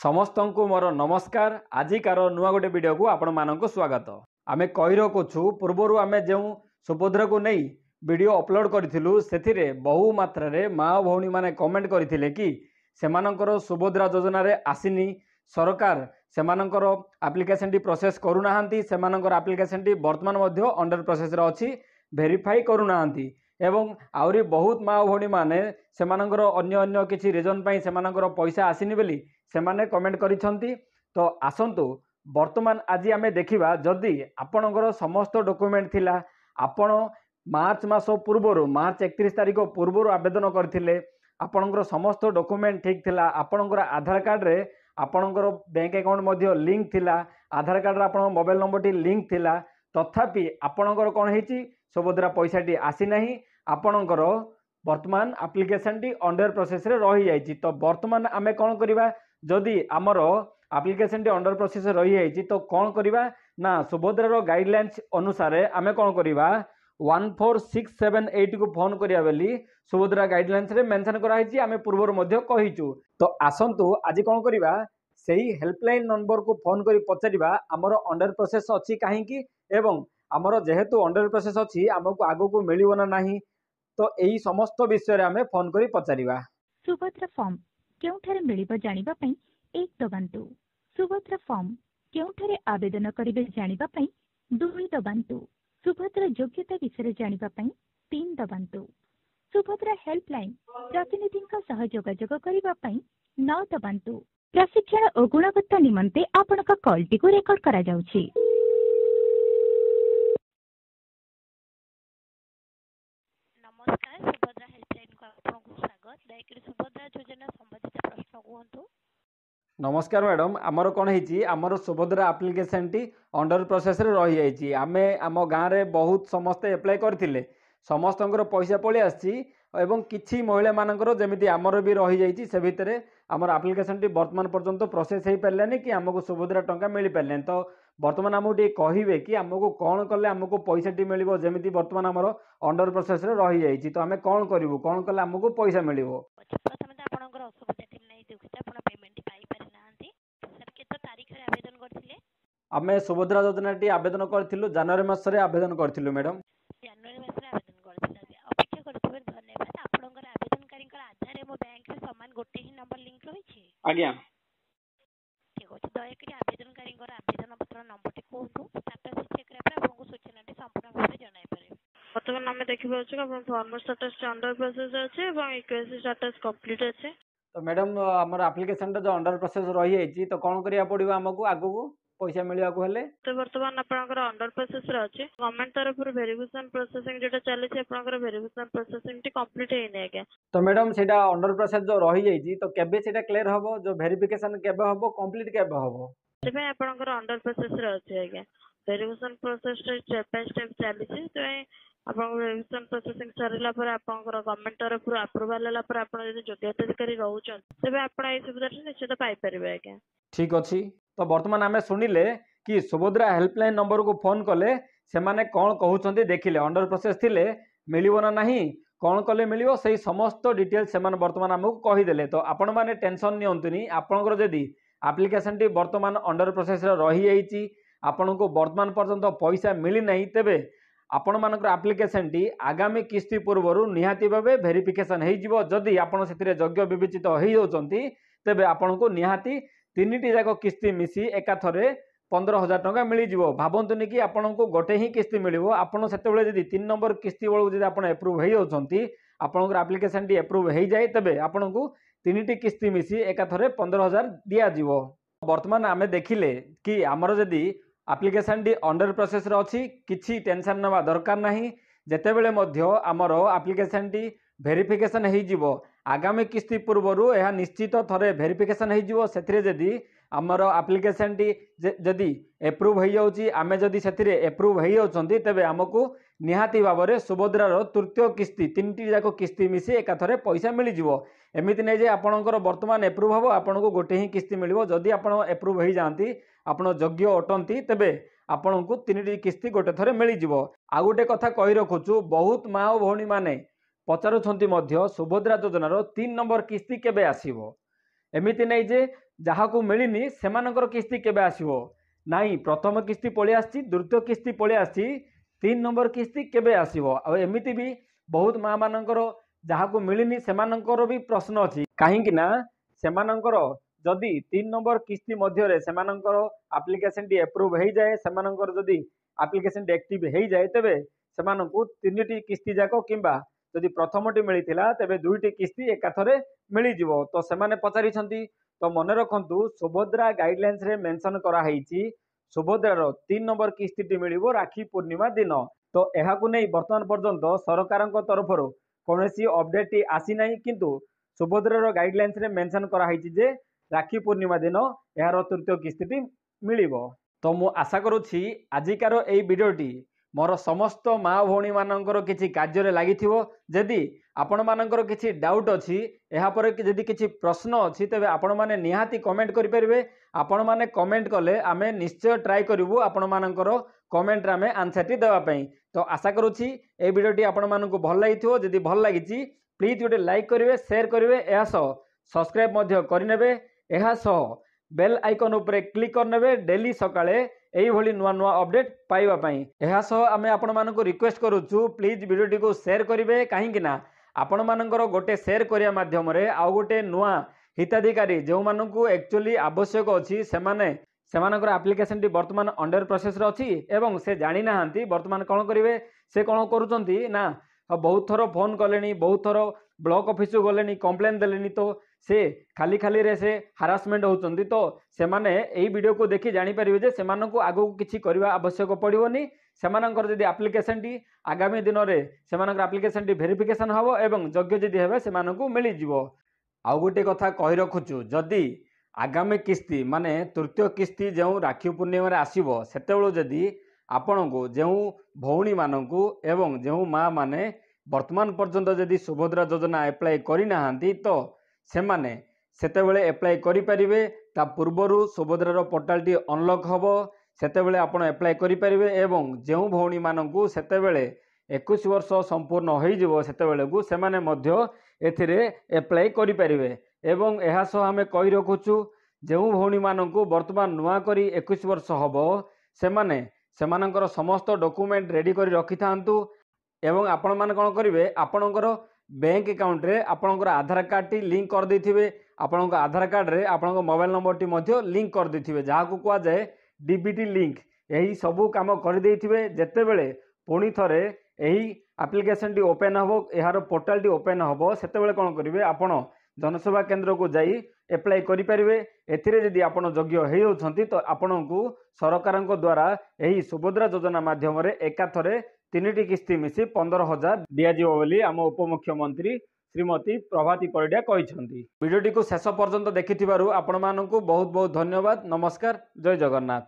ସମସ୍ତଙ୍କୁ ମୋର ନମସ୍କାର। ଆଜିକାର ନୂଆ ଗୋଟେ ଭିଡ଼ିଓକୁ ଆପଣମାନଙ୍କୁ ସ୍ୱାଗତ। ଆମେ କହି ରଖୁଛୁ ପୂର୍ବରୁ ଆମେ ଯେଉଁ ସୁଭଦ୍ରାକୁ ନେଇ ଭିଡ଼ିଓ ଅପଲୋଡ଼ କରିଥିଲୁ ସେଥିରେ ବହୁ ମାତ୍ରାରେ ମା ଓ ଭଉଣୀମାନେ କମେଣ୍ଟ କରିଥିଲେ କି ସେମାନଙ୍କର ସୁଭଦ୍ରା ଯୋଜନାରେ ଆସିନି, ସରକାର ସେମାନଙ୍କର ଆପ୍ଲିକେସନଟି ପ୍ରୋସେସ୍ କରୁନାହାନ୍ତି, ସେମାନଙ୍କର ଆପ୍ଲିକେସନଟି ବର୍ତ୍ତମାନ ମଧ୍ୟ ଅଣ୍ଡର ପ୍ରୋସେସରେ ଅଛି, ଭେରିଫାଇ କରୁନାହାନ୍ତି ଏବଂ ଆହୁରି ବହୁତ ମା ଓ ଭଉଣୀମାନେ ସେମାନଙ୍କର ଅନ୍ୟ କିଛି ରିଜନ୍ ପାଇଁ ସେମାନଙ୍କର ପଇସା ଆସିନି ବୋଲି ସେମାନେ କମେଣ୍ଟ କରିଛନ୍ତି। ତ ଆସନ୍ତୁ ବର୍ତ୍ତମାନ ଆଜି ଆମେ ଦେଖିବା, ଯଦି ଆପଣଙ୍କର ସମସ୍ତ ଡକୁମେଣ୍ଟ ଥିଲା, ଆପଣ ମାର୍ଚ୍ଚ ମାସ ପୂର୍ବରୁ ମାର୍ଚ୍ଚ 31 ତାରିଖ ପୂର୍ବରୁ ଆବେଦନ କରିଥିଲେ, ଆପଣଙ୍କର ସମସ୍ତ ଡକୁମେଣ୍ଟ ଠିକ୍ ଥିଲା, ଆପଣଙ୍କର ଆଧାର କାର୍ଡ଼ରେ ଆପଣଙ୍କର ବ୍ୟାଙ୍କ ଆକାଉଣ୍ଟ ମଧ୍ୟ ଲିଙ୍କ ଥିଲା, ଆଧାର କାର୍ଡ଼ରେ ଆପଣଙ୍କ ମୋବାଇଲ ନମ୍ବରଟି ଲିଙ୍କ ଥିଲା, ତଥାପି ଆପଣଙ୍କର କ'ଣ ହେଇଛି, ସୁଭଦ୍ରା ପଇସାଟି ଆସିନାହିଁ, ଆପଣଙ୍କର ବର୍ତ୍ତମାନ ଆପ୍ଲିକେସନଟି ଅଣ୍ଡର ପ୍ରୋସେସରେ ରହିଯାଇଛି। ତ ବର୍ତ୍ତମାନ ଆମେ କ'ଣ କରିବା, ଯଦି ଆମର ଆପ୍ଲିକେସନଟି ଅଣ୍ଡର ପ୍ରୋସେସରେ ରହିଯାଇଛି ତ କ'ଣ କରିବା ନା, ସୁଭଦ୍ରାର ଗାଇଡ଼ଲାଇନ୍ସ ଅନୁସାରେ ଆମେ କ'ଣ କରିବା, 14678 କୁ ଫୋନ୍ କରିବା ବୋଲି ସୁଭଦ୍ରା ଗାଇଡ଼ଲାଇନ୍ସରେ ମେନସନ୍ କରାଯାଇଛି, ଆମେ ପୂର୍ବରୁ ମଧ୍ୟ କହିଛୁ। ତ ଆସନ୍ତୁ ଆଜି କ'ଣ କରିବା, ସେହି ହେଲ୍ପଲାଇନ୍ ନମ୍ବରକୁ ଫୋନ୍ କରି ପଚାରିବା ଆମର ଅଣ୍ଡର ପ୍ରୋସେସ୍ ଅଛି କାହିଁକି ଏବଂ ଆମର ଯେହେତୁ ଅଣ୍ଡର ପ୍ରୋସେସ୍ ଅଛି ଆମକୁ ଆଗକୁ ମିଳିବ ନା ନାହିଁ। ତ ଏହି ସମସ୍ତ ବିଷୟରେ ଆମେ ଫୋନ୍ କରି ପଚାରିବା। ସୁଭଦ୍ରା ଫର୍ମ କେଉଁଠାରେ ମିଳିବ ଜାଣିବା ପାଇଁ 1 ଦବାନ୍ତୁ। ସୁଭଦ୍ରା ଫର୍ମ କେଉଁଠାରେ ଆବେଦନ କରିବେ ଜାଣିବା ପାଇଁ 2 ଦବାନ୍ତୁ। ସୁଭଦ୍ରା ଯୋଗ୍ୟତା ବିଷୟରେ ଜାଣିବା ପାଇଁ 3 ଦବାନ୍ତୁ। ସୁଭଦ୍ରା ହେଲ୍ପଲାଇନ୍ ପ୍ରତିନିଧିଙ୍କ ସହ ଯୋଗାଯୋଗ କରିବା ପାଇଁ 9 ଦବାନ୍ତୁ। ପ୍ରଶିକ୍ଷଣ ଓ ଗୁଣବତ୍ତା ନିମନ୍ତେ ଆପଣଙ୍କ କଲ୍ଟିକୁ ରେକର୍ଡ କରାଯାଉଛି। नमस्कार, सुभद्रा हेल्पलाइन को आपको स्वागत। दयकरी सुभद्रा योजना संबंधित प्रश्न कहतु। नमस्कार मैडम, आमर कौन है आमर सुभद्रा आप्लिकेसनटी अंडर प्रोसेस रे रही जाइए। आमे आम गाँव में बहुत समस्ते एप्लाय करथिले, समस्तंकर पैसा पलि आसी एवं किछि महिला मानकर जमिति आमर भी रही जाइए, से भितर आमर आप्लिकेसनटी वर्तमान पर्यंत प्रोसेस हो पारानी कि आमको सुभद्रा टंका मिल पारानी। तो वर्तमान आमको टे कहे कि आमको कौन कले आमको पैसाटी मिल, जमी बर्तमान आमर अंडर प्रोसेस रे रही जाइए, तो आम कौन करूँ, कौन कले आमको पैसा मिल। प्रथम तो आपनकर असुविधा थी नै दुखित आपण पेमेंट पाई पारि नाहंती। सर केतो तारीख रे आवेदन करथिले? आमे सुभद्रा योजनाटी आवेदन करथिलु जनवरी मास रे आवेदन करथिलु मैडम। जनवरी मास रे आवेदन करथिले। अपेक्षा करथिबे धन्यवाद। आपनकर आवेदनकारीकर आधार रे मो बैंक रे समान गोटे ही नंबर लिंक रही छी। आज्ञा ठीक अछि। दयकरी आवेदनकारीकर आवेदन पत्र नंबरटी कहतु, स्टेटस चेक रे आपनको सूचनाटी संपूर्ण भाबे जणाई पारे। बर्तमान आम देखा फॉर्म स्टेटस अंडर प्रोसेस अच्छे और इक्वेसी स्टेटस कंप्लीट अच्छे। तो मैडम आमर आप्लिकेसन जो अंडर प्रोसेस रही जाइए, तो कौन करिया पड़िबो आमको आगु पैसा मिलवा को हेले? तो बर्तमान आपनकर अंडर प्रोसेस रे अच्छे, गवर्नमेंट तरफ वेरिफिकेशन प्रोसेसिंग जेटा चली छै, आपनकर वेरिफिकेशन प्रोसेसिंग टी कंप्लीट हे नै आज्ञा। तो मैडम सेटा अंडर प्रोसेस जो रही जाइए, तो केबे सेटा क्लियर हबो, जो वेरिफिकेशन केबे हबो, कंप्लीट केबे हबो? सेबे आपनकर अंडर प्रोसेस रे अच्छे आज्ञा। Verification process step by step चली छै, तो आपन वेरिफिकेशन प्रोसेसिंग सरिला पर आपनकर गवर्नमेंट तरफ अप्रूवल होला पर आपन यदि योग्यता अधिकारी रहउछन, सेबे आपन ए सुविधा निश्चित पाई परिबे आज्ञा। ठीक अछि। तो वर्तमान आमे सुनिले कि सुभद्रा हेल्पलाइन नंबर को फोन कले से माने कौन कहउछन्ती देखिले, अंडर प्रोसेस थिले मिलिबो ना नाही, कौन कले मिलिबो, सेही समस्त डिटेल से माने वर्तमान हमको कहि देले। तो आपण माने टेंशन नियंतुनी, आपनकर जदी एप्लीकेशन टी वर्तमान अंडर प्रोसेस रे रही जाइछि, आपनको वर्तमान पर्यंत पैसा मिली नहीं, तेबे आपण मानकर एप्लीकेशन टी आगामी किस्ती पूर्वरु निहाती भाबे वेरिफिकेशन हेइ जिवो। जदी आपण सेतिरे योग्य विवेचित हेइ होचंती, तेबे आपनको निहाती 3टी जाक किस्ती मिसी एकाथरे 15,000 टंका मिल जिवो। भाबंतुनी कि आपनको गोटे ही किस्ती मिलिबो, आपण सेतेबेले जदी 3 नंबर किस्ती बेलू जदी आपण एप्रूव हेइ होचंती, आपनकर एप्लीकेशन टी एप्रूव हेइ जाय, तेबे आपनको 3टी किस्ती मिसी एकाथरे 15,000 दिया जिवो। वर्तमान आमे देखिले कि आमर जदी एप्लीकेशन टी अंडर प्रोसेस रे अछि, किछि टेंशन नवा दरकार नाही। जेतेबेले मध्य आमर एप्लीकेशन टी वेरिफिकेशन हेइ जिवो, आगामी किस्ती पूर्वरु यह निश्चित थरे वेरिफिकेशन हेइ जिवो। सेथिरे जदी आमर एप्लीकेशन टी जदी एप्रूव हेइ जाउची, आमे जदी सेथिरे एप्रूव हेइ जाउचंती, तेबे हमकु निहाती भाबरे सुभद्रार तृतीय किस्ती 3टी जाक किस्ती मिसी एकाथरे पैसा मिल जिवो। एमिति नै जे आपनकर वर्तमान एप्रूव हबो, आपनको गोटे ही किस्ती मिलिबो। जदी आपण एप्रूव हेइ जांती, आपण योग्य अटंती, तेबे आपनको 3टी किस्ती गोटे थरे मिल जिवो। आ गोटे कथा कहि रखुछु, बहुत माँ और भौणी माने पचारुछंती मध्य सुभद्रा योजनार 3 नंबर किस्ती केबे आसीबो। एमिति नै जे ଯାହାକୁ ମିଳିନି ସେମାନଙ୍କର କିସ୍ତି କେବେ ଆସିବ? ନାଇଁ, ପ୍ରଥମ କିସ୍ତି ପଳେଇ ଆସିଛି, ଦ୍ୱିତୀୟ କିସ୍ତି ପଳେଇ ଆସିଛି, 3 ନମ୍ବର କିସ୍ତି କେବେ ଆସିବ? ଆଉ ଏମିତି ବି ବହୁତ ମା ମାନଙ୍କର ଯାହାକୁ ମିଳିନି ସେମାନଙ୍କର ବି ପ୍ରଶ୍ନ ଅଛି। କାହିଁକି ନା ସେମାନଙ୍କର ଯଦି 3 ନମ୍ବର କିସ୍ତି ମଧ୍ୟରେ ସେମାନଙ୍କର ଆପ୍ଲିକେସନଟି ଏପ୍ରୁଭ୍ ହେଇଯାଏ, ସେମାନଙ୍କର ଯଦି ଆପ୍ଲିକେସନଟି ଆକ୍ଟିଭ ହେଇଯାଏ, ତେବେ ସେମାନଙ୍କୁ 3ଟି କିସ୍ତି ଯାକ କିମ୍ବା ଯଦି ପ୍ରଥମଟି ମିଳିଥିଲା ତେବେ 2ଟି କିସ୍ତି ଏକାଥରେ ମିଳିଯିବ। ତ ସେମାନେ ପଚାରିଛନ୍ତି, ତ ମନେ ରଖନ୍ତୁ ସୁଭଦ୍ରା ଗାଇଡଲାଇନ୍ସରେ ମେନସନ କରାହେଇଛି ସୁଭଦ୍ରାର 3 ନମ୍ବର କିସ୍ତିଟି ମିଳିବ ରାକ୍ଷୀ ପୂର୍ଣ୍ଣିମା ଦିନ। ତ ଏହାକୁ ନେଇ ବର୍ତ୍ତମାନ ପର୍ଯ୍ୟନ୍ତ ସରକାରଙ୍କ ତରଫରୁ କୌଣସି ଅପଡେଟ୍ ଆସିନାହିଁ, କିନ୍ତୁ ସୁଭଦ୍ରାର ଗାଇଡଲାଇନ୍ସରେ ମେନସନ କରାହେଇଛି ଯେ ରାକ୍ଷୀ ପୂର୍ଣ୍ଣିମା ଦିନ ଏହାର ତୃତୀୟ କିସ୍ତିଟି ମିଳିବ। ତ ମୁଁ ଆଶା କରୁଛି ଆଜିକାର ଏହି ଭିଡ଼ିଓଟି ମୋର ସମସ୍ତ ମା ଭଉଣୀ ମାନଙ୍କର କିଛି କାର୍ଯ୍ୟରେ ଲାଗିଥିବ। ଯଦି ଆପଣମାନଙ୍କର କିଛି ଡାଉଟ୍ ଅଛି, ଏହାପରେ ଯଦି କିଛି ପ୍ରଶ୍ନ ଅଛି, ତେବେ ଆପଣମାନେ ନିହାତି କମେଣ୍ଟ କରିପାରିବେ। ଆପଣମାନେ କମେଣ୍ଟ କଲେ ଆମେ ନିଶ୍ଚୟ ଟ୍ରାଏ କରିବୁ ଆପଣମାନଙ୍କର କମେଣ୍ଟରେ ଆମେ ଆନ୍ସରଟି ଦେବା ପାଇଁ। ତ ଆଶା କରୁଛି ଏହି ଭିଡ଼ିଓଟି ଆପଣମାନଙ୍କୁ ଭଲ ଲାଗିଥିବ। ଯଦି ଭଲ ଲାଗିଛି ପ୍ଲିଜ୍ ଗୋଟେ ଲାଇକ୍ କରିବେ, ସେୟାର କରିବେ, ଏହା ସହ ସବସ୍କ୍ରାଇବ୍ ମଧ୍ୟ କରିନେବେ। ଏହା ସହ ବେଲ୍ ଆଇକନ୍ ଉପରେ କ୍ଲିକ୍ କରିନେବେ ଡେଲି ସକାଳେ এইଭଳି ନୂଆ ନୂଆ ଅପଡେଟ୍ ପାଇବା ପାଇଁ। ଏହା ସହ ଆମେ ଆପଣମାନଙ୍କୁ ରିକ୍ୱେଷ୍ଟ କରୁଛୁ ପ୍ଲିଜ୍ ଭିଡ଼ିଓଟିକୁ ସେୟାର କରିବେ, କାହିଁକି ନା ଆପଣମାନଙ୍କର ଗୋଟେ ସେୟାର କରିବା ମାଧ୍ୟମରେ ଆଉ ଗୋଟେ ନୂଆ ହିତାଧିକାରୀ ଯେଉଁମାନଙ୍କୁ ଆକ୍ଚୁଆଲି ଆବଶ୍ୟକ ଅଛି ସେମାନଙ୍କର ଆପ୍ଲିକେସନଟି ବର୍ତ୍ତମାନ ଅଣ୍ଡର ପ୍ରୋସେସରେ ଅଛି ଏବଂ ସେ ଜାଣିନାହାନ୍ତି ବର୍ତ୍ତମାନ କ'ଣ କରିବେ। ସେ କ'ଣ କରୁଛନ୍ତି ନା ବହୁତ ଥର ଫୋନ୍ କଲେଣି, ବହୁତ ଥର ବ୍ଲକ ଅଫିସକୁ ଗଲେଣି, କମ୍ପ୍ଲେନ୍ ଦେଲେଣି, ତ ସେ ଖାଲିରେ ସେ ହାରାସମେଣ୍ଟ ହେଉଛନ୍ତି। ତ ସେମାନେ ଏହି ଭିଡ଼ିଓକୁ ଦେଖି ଜାଣିପାରିବେ ଯେ ସେମାନଙ୍କୁ ଆଗକୁ କିଛି କରିବା ଆବଶ୍ୟକ ପଡ଼ିବନି। ସେମାନଙ୍କର ଯଦି ଆପ୍ଲିକେସନଟି ଆଗାମୀ ଦିନରେ ସେମାନଙ୍କର ଆପ୍ଲିକେସନଟି ଭେରିଫିକେସନ୍ ହେବ ଏବଂ ଯୋଗ୍ୟ ଯଦି ହେବେ ସେମାନଙ୍କୁ ମିଳିଯିବ। ଆଉ ଗୋଟେ କଥା କହି ରଖୁଛୁ, ଯଦି ଆଗାମୀ କିସ୍ତି ମାନେ ତୃତୀୟ କିସ୍ତି ଯେଉଁ ରାକ୍ଷୀ ପୂର୍ଣ୍ଣିମାରେ ଆସିବ, ସେତେବେଳୁ ଯଦି ଆପଣଙ୍କୁ ଯେଉଁ ଭଉଣୀମାନଙ୍କୁ ଏବଂ ଯେଉଁ ମା ମାନେ ବର୍ତ୍ତମାନ ପର୍ଯ୍ୟନ୍ତ ଯଦି ସୁଭଦ୍ରା ଯୋଜନା ଆପ୍ଲାଏ କରିନାହାନ୍ତି, ତ ସେମାନେ ସେତେବେଳେ ଆପ୍ଲାଏ କରିପାରିବେ। ତା ପୂର୍ବରୁ ସୁଭଦ୍ରାର ପୋର୍ଟାଲଟି ଅନଲକ୍ ହେବ, ସେତେବେଳେ ଆପଣ ଆପ୍ଲାଏ କରିପାରିବେ ଏବଂ ଯେଉଁ ଭଉଣୀମାନଙ୍କୁ ସେତେବେଳେ 21 ବର୍ଷ ସମ୍ପୂର୍ଣ୍ଣ ହୋଇଯିବ ସେତେବେଳକୁ ସେମାନେ ମଧ୍ୟ ଏଥିରେ ଆପ୍ଲାଏ କରିପାରିବେ। ଏବଂ ଏହା ସହ ଆମେ କହି ରଖୁଛୁ ଯେଉଁ ଭଉଣୀମାନଙ୍କୁ ବର୍ତ୍ତମାନ ନୂଆ କରି 21 ବର୍ଷ ହେବ ସେମାନେ ସେମାନଙ୍କର ସମସ୍ତ ଡକୁମେଣ୍ଟ ରେଡ଼ି କରି ରଖିଥାନ୍ତୁ ଏବଂ ଆପଣମାନେ କ'ଣ କରିବେ, ଆପଣଙ୍କର ବ୍ୟାଙ୍କ ଆକାଉଣ୍ଟରେ ଆପଣଙ୍କର ଆଧାର କାର୍ଡ଼ଟି ଲିଙ୍କ କରିଦେଇଥିବେ, ଆପଣଙ୍କ ଆଧାର କାର୍ଡ଼ରେ ଆପଣଙ୍କ ମୋବାଇଲ ନମ୍ବରଟି ମଧ୍ୟ ଲିଙ୍କ କରିଦେଇଥିବେ, ଯାହାକୁ କୁହାଯାଏ ଡିବିଟି ଲିଙ୍କ। ଏହି ସବୁ କାମ କରିଦେଇଥିବେ। ଯେତେବେଳେ ପୁଣି ଥରେ ଏହି ଆପ୍ଲିକେସନଟି ଓପେନ୍ ହେବ, ଏହାର ପୋର୍ଟାଲଟି ଓପେନ୍ ହେବ, ସେତେବେଳେ କ'ଣ କରିବେ, ଆପଣ ଜନସେବା କେନ୍ଦ୍ରକୁ ଯାଇ ଆପ୍ଲାଏ କରିପାରିବେ। ଏଥିରେ ଯଦି ଆପଣ ଯୋଗ୍ୟ ହୋଇଯାଉଛନ୍ତି ତ ଆପଣଙ୍କୁ ସରକାରଙ୍କ ଦ୍ୱାରା ଏହି ସୁଭଦ୍ରା ଯୋଜନା ମାଧ୍ୟମରେ ଏକାଥରେ 3ଟି କିସ୍ତି ମିଶି 15,000 ଦିଆଯିବ ବୋଲି ଆମ ଉପମୁଖ୍ୟମନ୍ତ୍ରୀ ଶ୍ରୀମତୀ ପ୍ରଭାତୀ ପରିଡ଼ା କହିଛନ୍ତି। ଭିଡ଼ିଓଟିକୁ ଶେଷ ପର୍ଯ୍ୟନ୍ତ ଦେଖିଥିବାରୁ ଆପଣମାନଙ୍କୁ ବହୁତ ବହୁତ ଧନ୍ୟବାଦ। ନମସ୍କାର, ଜୟ ଜଗନ୍ନାଥ।